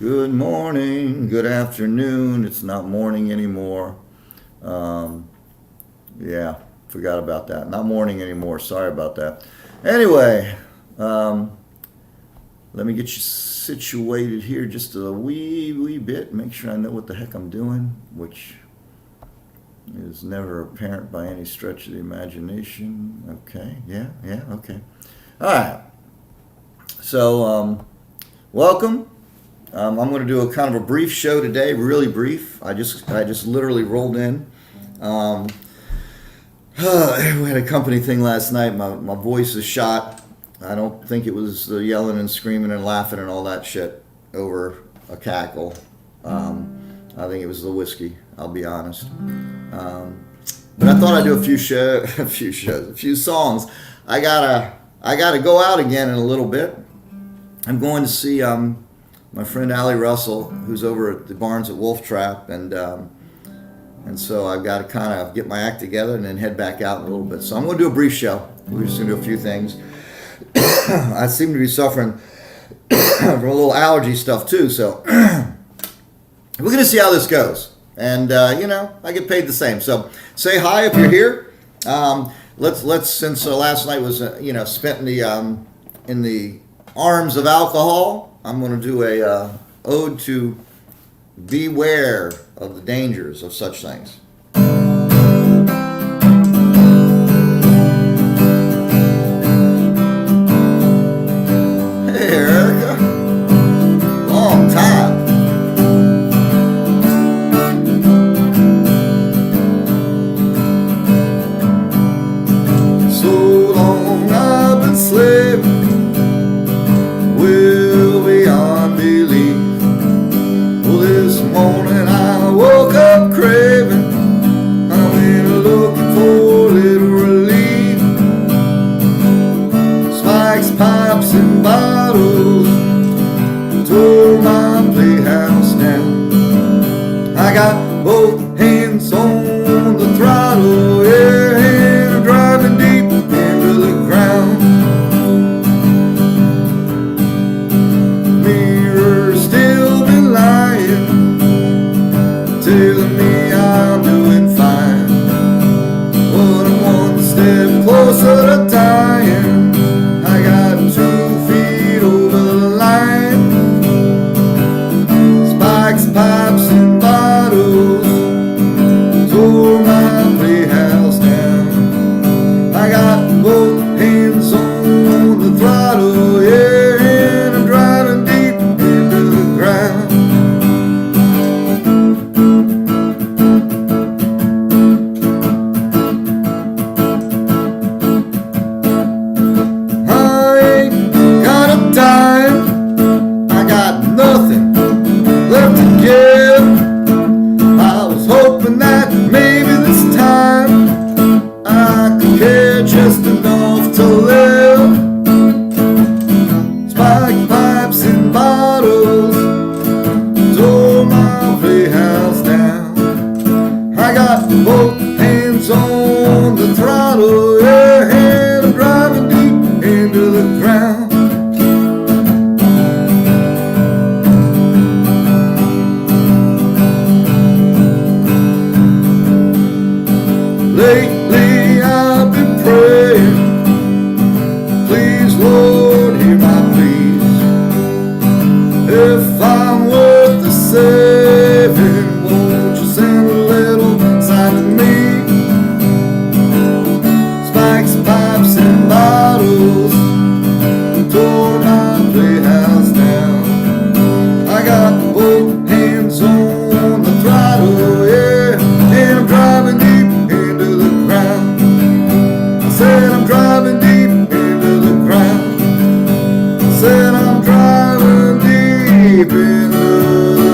Good morning, good afternoon. It's not morning anymore. Um, yeah, forgot about that. Not morning anymore. Sorry about that. Anyway, um, let me get you situated here just a wee bit. Make sure I know what the heck I'm doing, which is never apparent by any stretch of the imagination. Okay, yeah, okay. All right. So, welcome. I'm going to do a kind of a brief show today, really brief. I just literally rolled in. Um, we had a company thing last night. My voice is shot. I don't think it was the yelling and screaming and laughing and all that shit over a cackle. I think it was the whiskey. I'll be honest. But I thought I'd do a few songs. I gotta go out again in a little bit. I'm going to see my friend Allie Russell, who's over at the Barnes at Wolf Trap, and so I've got to kind of get my act together and then head back out in a little bit. So I'm going to do a brief show. We're just going to do a few things. I seem to be suffering from a little allergy stuff too, so we're going to see how this goes. And I get paid the same. So say hi if you're here. Let's since last night was spent in the arms of alcohol. I'm going to do a ode to beware of the dangers of such things. Hey, Erica. Long time. So long I've been slaving. Will beyond belief. Well, this morning I woke up craving. I'm in looking for a little relief. Spikes, pipes, and bottles tore my playhouse down. I got both hands on the throttle, yeah, and I'm driving deep into the ground. Telling me I'm doing fine, but I'm one step closer to dying. I got 2 feet over the line. Spikes, pipes, and bottles tore my playhouse down. I got both hands on the throttle, yeah, and I'm driving deep into the ground. I got nothing left to give. I was hoping that maybe this time I could care just enough to live. Spike pipes and bottles tore my playhouse down. I got both hands on the throttle, yeah, and I'm driving deep into the ground. Lately I've been praying, please Lord hear my pleas. If I'm worth the saving, won't you send a little sign to me? Spikes, pipes, and bottles tore my playhouse down. I got both hands on the throttle, yeah, and I'm driving deep into the ground. I said I'm driving deep into the ground. I said I'm driving deep into the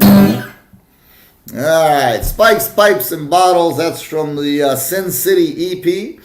ground. Alright, Spikes, Pipes, and Bottles. That's from the Sin City EP.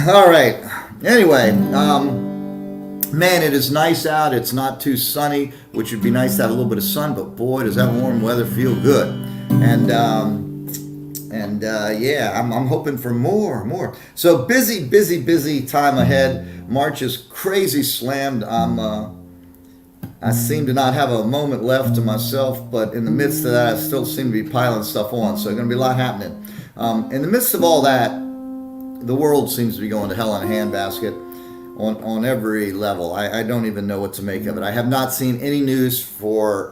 Alright, anyway, man, it is nice out. It's not too sunny, which would be nice to have a little bit of sun, but boy, does that warm weather feel good. And And yeah, I'm hoping for more. So busy time ahead. March is crazy slammed. I seem to not have a moment left to myself, but in the midst of that, I still seem to be piling stuff on. So going to be a lot happening. In the midst of all that, the world seems to be going to hell in a handbasket on every level. I don't even know what to make of it. I have not seen any news for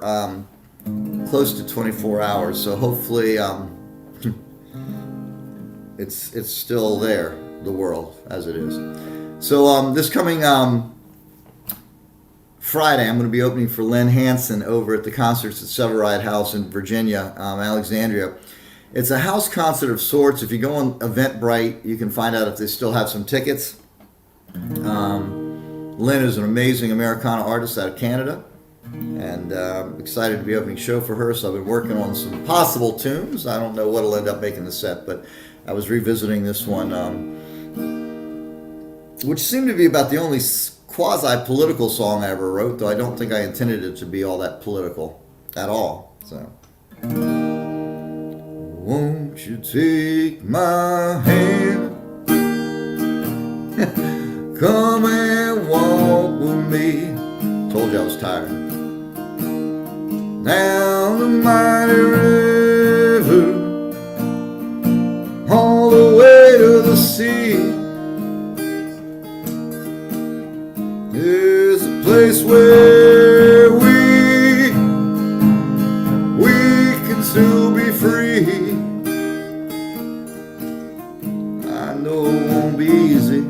close to 24 hours. So hopefully it's still there, the world as it is. So this coming Friday, I'm going to be opening for Lynn Hanson over at the Concerts at Severide House in Virginia, Alexandria. It's a house concert of sorts. If you go on Eventbrite, you can find out if they still have some tickets. Lynn is an amazing Americana artist out of Canada, and I'm excited to be opening a show for her. So I've been working on some possible tunes. I don't know what will end up making the set, but I was revisiting this one, which seemed to be about the only quasi-political song I ever wrote, though I don't think I intended it to be all that political at all. So, won't you take my hand, come and walk with me? Told you I was tired. Down the mighty river, all the way to the sea. There's a place where we can still be free. I know it won't be easy.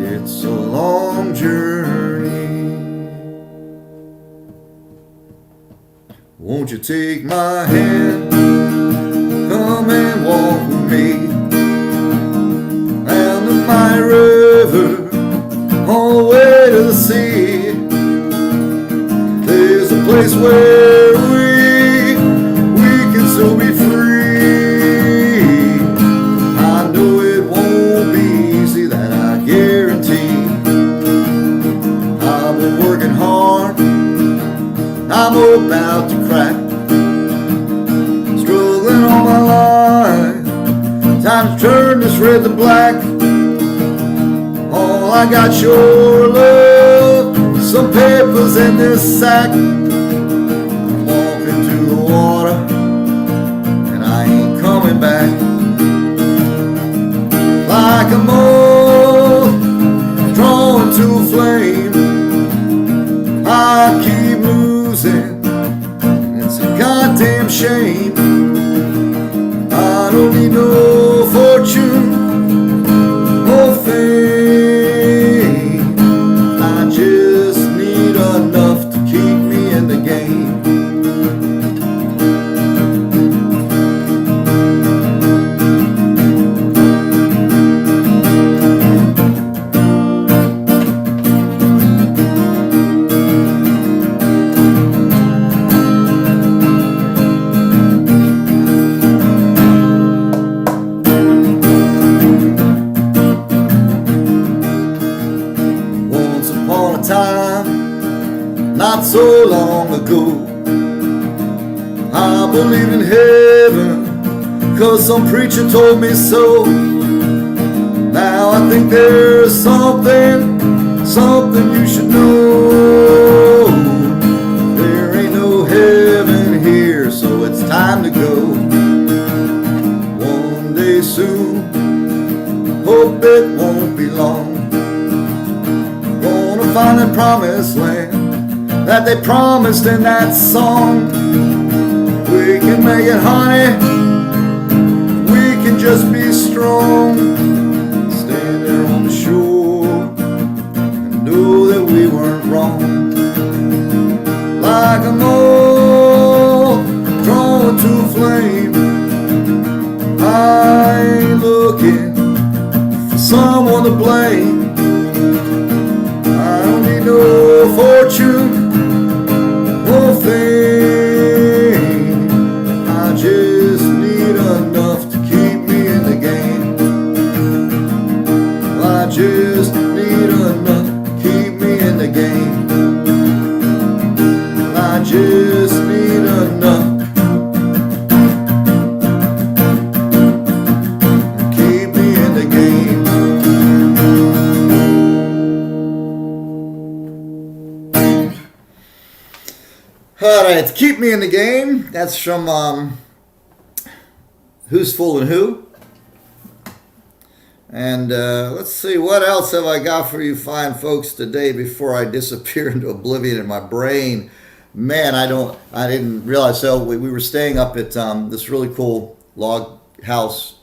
It's a long journey. Won't you take my hand, come and walk with me down the mighty river, all the way to the sea. There's a place where we can still be free. I know it won't be easy, that I guarantee. I've been working hard, I'm about to crack, struggling all my life. Time to turn this red to black. All I got your love, some papers in this sack. I'm walking to the water, and I ain't coming back. Like a moth drawn to a flame, I keep losing. It's a goddamn shame. I don't need no fortune or fame. I just need enough to keep me in the game. Not so long ago, I believed in heaven, 'cause some preacher told me so. Now I think there's something you should know. There ain't no heaven here, so it's time to go. One day soon, hope it won't be long. Gonna find that promised land that they promised in that song. We can make it, honey, we can just be strong. Stand there on the shore and know that we weren't wrong. Like a moth drawn to a flame, I ain't looking for someone to blame. I don't need no fortune or fame. I just need enough to keep me in the game. I just need enough to keep me in the game. I just need enough. All right, keep me in the game. That's from Who's Fooling Who? And let's see, what else have I got for you fine folks today before I disappear into oblivion in my brain? Man, I didn't realize. So we were staying up at this really cool log house.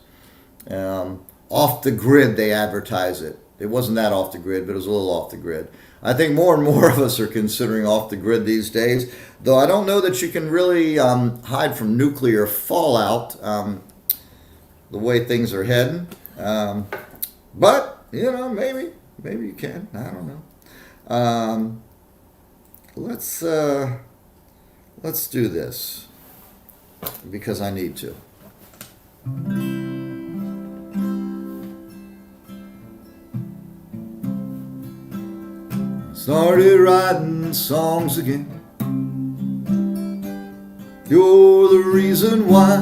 Off the grid, they advertise it. It wasn't that off the grid, but it was a little off the grid. I think more and more of us are considering off the grid these days, though I don't know that you can really hide from nuclear fallout the way things are heading. But, you know, maybe you can. I don't know. Let's do this because I need to. Started writing songs again. You're the reason why.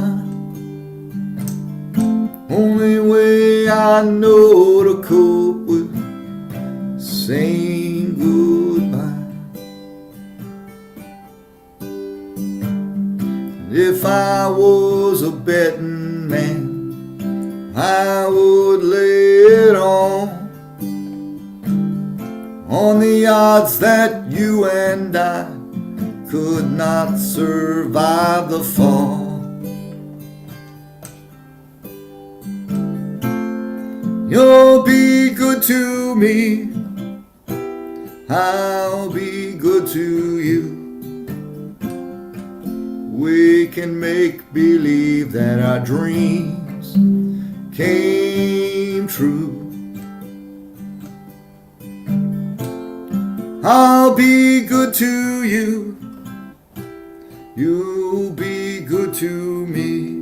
Only way I know to cope with saying goodbye. If I was a betting man, I would lay it on the odds that you and I could not survive the fall. You'll be good to me, I'll be good to you. We can make believe that our dreams came true. I'll be good to you, you'll be good to me.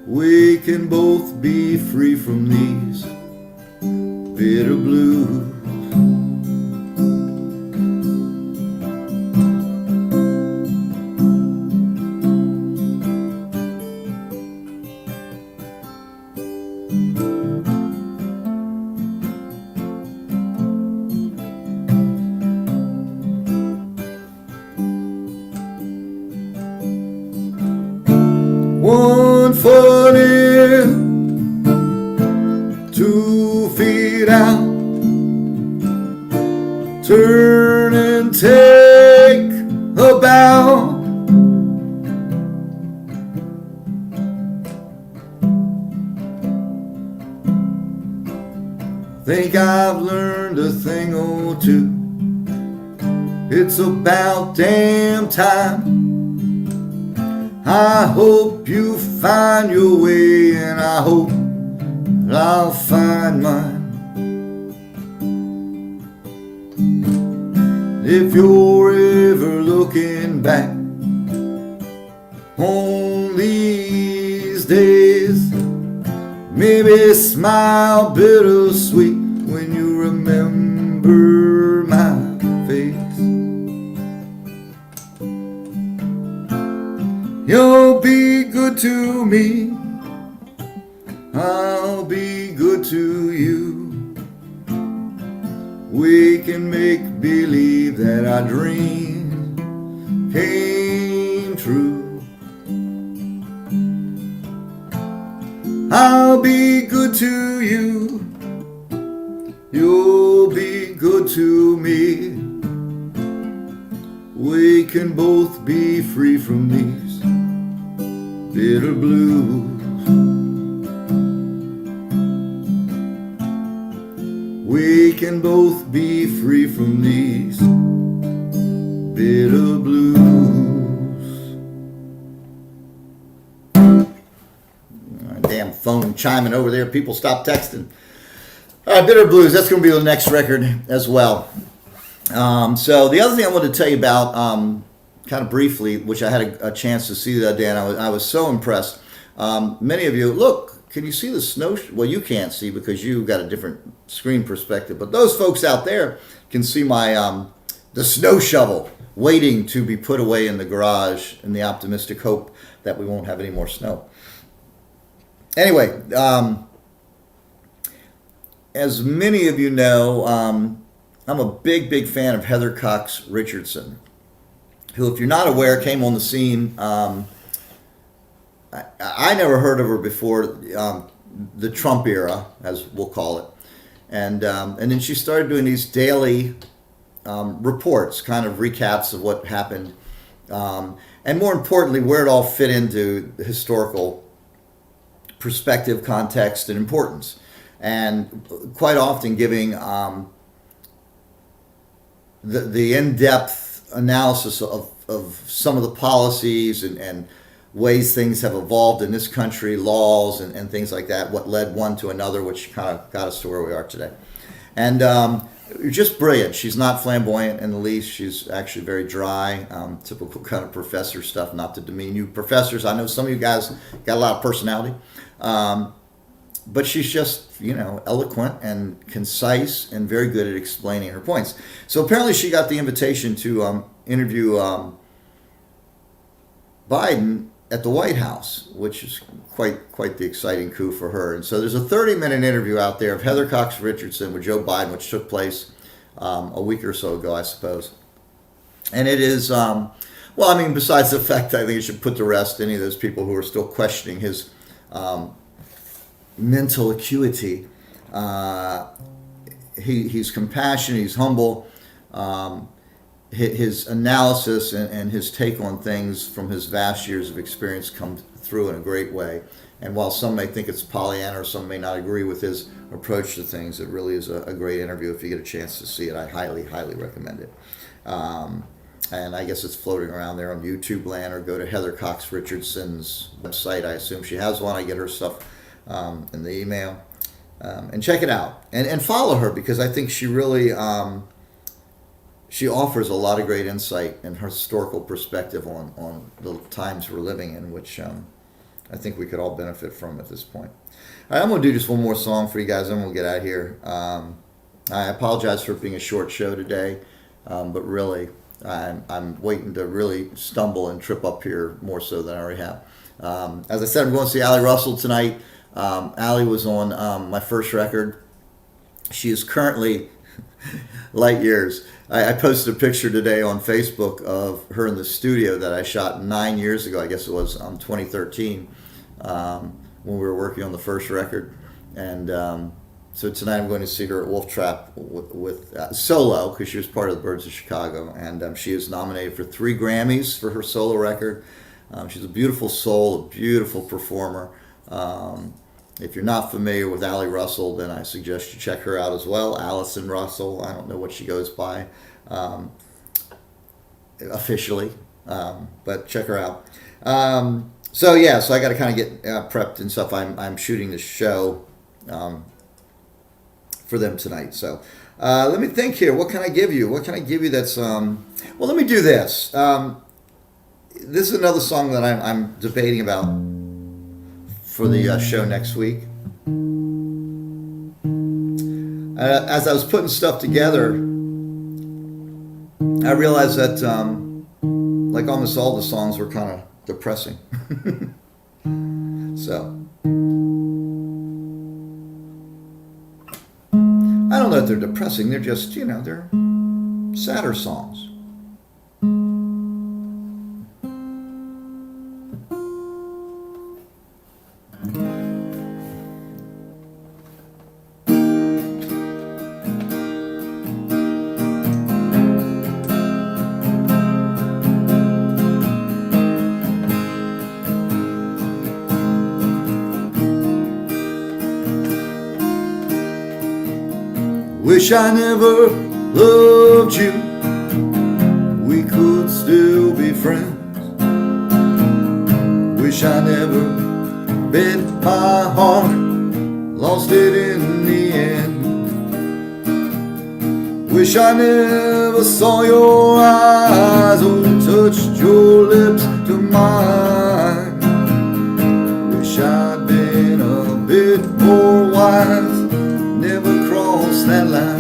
We can both be free from these bitter blues. One foot in, 2 feet out. Turn and take a bow. Think I've learned a thing or two. It's about damn time. I hope you find your way, and I hope that I'll find mine. If you're ever looking back on these days, maybe smile bittersweet when you remember my face. You'll be good to me, I'll be good to you. We can make believe that our dreams came true. I'll be good to you, you'll be good to me. We can both be free from these bitter blues. We can both be free from these bitter blues. Damn phone chiming over there. People stop texting. All right, bitter blues. That's going to be the next record as well. So the other thing I wanted to tell you about, kind of briefly, which I had a chance to see the other day, and I was so impressed. Many of you, look, can you see the snow? Well, you can't see because you got a different screen perspective, but those folks out there can see my the snow shovel waiting to be put away in the garage in the optimistic hope that we won't have any more snow. Anyway, as many of you know, I'm a big fan of Heather Cox Richardson. who, if you're not aware, came on the scene. I never heard of her before the Trump era, as we'll call it, and then she started doing these daily reports, kind of recaps of what happened, and more importantly, where it all fit into the historical perspective, context, and importance, and quite often giving the in-depth analysis of some of the policies and ways things have evolved in this country, laws and things like that, what led one to another, which kind of got us to where we are today. And just brilliant. She's not flamboyant in the least. She's actually very dry, typical kind of professor stuff, not to demean you professors. I know some of you guys got a lot of personality. But she's just, eloquent and concise and very good at explaining her points. So apparently she got the invitation to interview Biden at the White House, which is quite the exciting coup for her. And so there's a 30-minute interview out there of Heather Cox Richardson with Joe Biden, which took place a week or so ago, I suppose. And it is, besides the fact I think it should put to rest any of those people who are still questioning his mental acuity. He's compassionate, he's humble. His analysis and his take on things from his vast years of experience come through in a great way. And while some may think it's Pollyanna or some may not agree with his approach to things, it really is a great interview. If you get a chance to see it, I highly, highly recommend it. And I guess it's floating around there on YouTube land, or go to Heather Cox Richardson's website. I assume she has one. I get her stuff in the email. And check it out. And follow her, because I think she really... she offers a lot of great insight and historical perspective on the times we're living in, which I think we could all benefit from at this point. All right, I'm going to do just one more song for you guys, then we'll get out of here. I apologize for it being a short show today, but really, I'm waiting to really stumble and trip up here more so than I already have. As I said, I'm going to see Ali Russell tonight. Ali was on my first record. She is currently light years. I posted a picture today on Facebook of her in the studio that I shot 9 years ago. I guess it was 2013 when we were working on the first record. And so tonight I'm going to see her at Wolf Trap with solo, because she was part of the Birds of Chicago. And she is nominated for 3 Grammys for her solo record. She's a beautiful soul, a beautiful performer. If you're not familiar with Ali Russell, then I suggest you check her out as well. Allison Russell. I don't know what she goes by officially, but check her out. So I got to kind of get prepped and stuff. I'm shooting the show for them tonight. So let me think here. What can I give you? What can I give you that's... well, let me do this. This is another song that I'm debating about for the show next week. As I was putting stuff together, I realized that like almost all the songs were kind of depressing. So I don't know if they're depressing, they're just, they're sadder songs. Wish I never loved you. We could still be friends. Wish I never bet my heart, lost it in the end. Wish I never saw your eyes or touched your lips to mine. Wish I'd been a bit more wise, never crossed that line.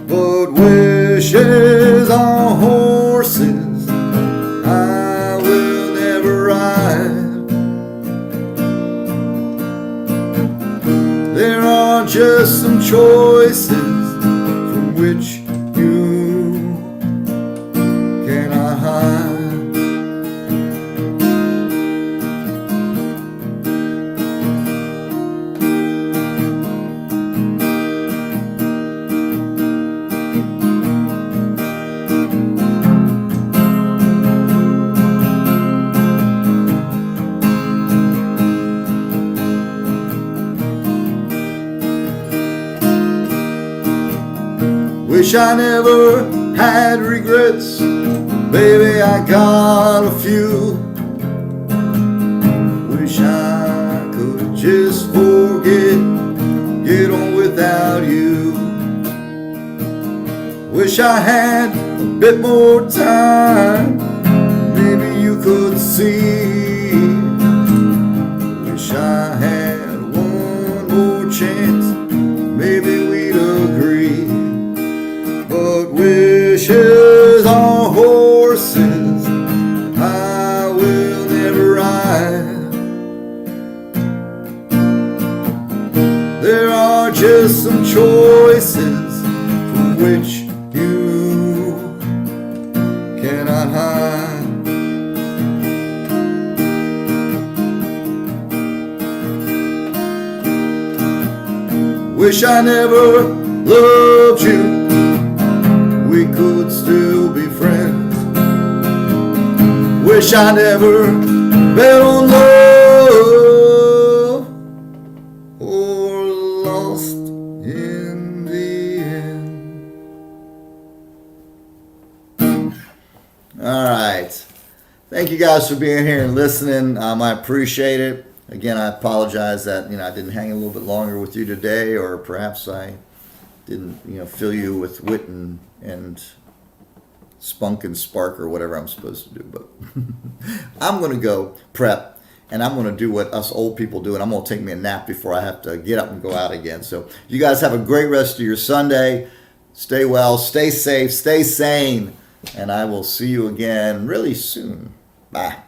But wishes are horses I will never ride. There are just some choices from which you cannot hide. Wish I never had regrets. Baby, I got a few. Wish I could just forget, get on without you. Wish I had a bit more time, maybe you could see. Wish I had one more chance, maybe we'd agree. But wishes are horses I will never ride. There are just some choices from which you cannot hide. Wish I never loved you, we could still be friends. Wish I never bet on love or lost in the end. All right. Thank you guys for being here and listening. I appreciate it. Again, I apologize that I didn't hang a little bit longer with you today, or perhaps I didn't fill you with wit and spunk and spark or whatever I'm supposed to do. But I'm going to go prep, and I'm going to do what us old people do, and I'm going to take me a nap before I have to get up and go out again. So you guys have a great rest of your Sunday. Stay well, stay safe, stay sane, and I will see you again really soon. Bye.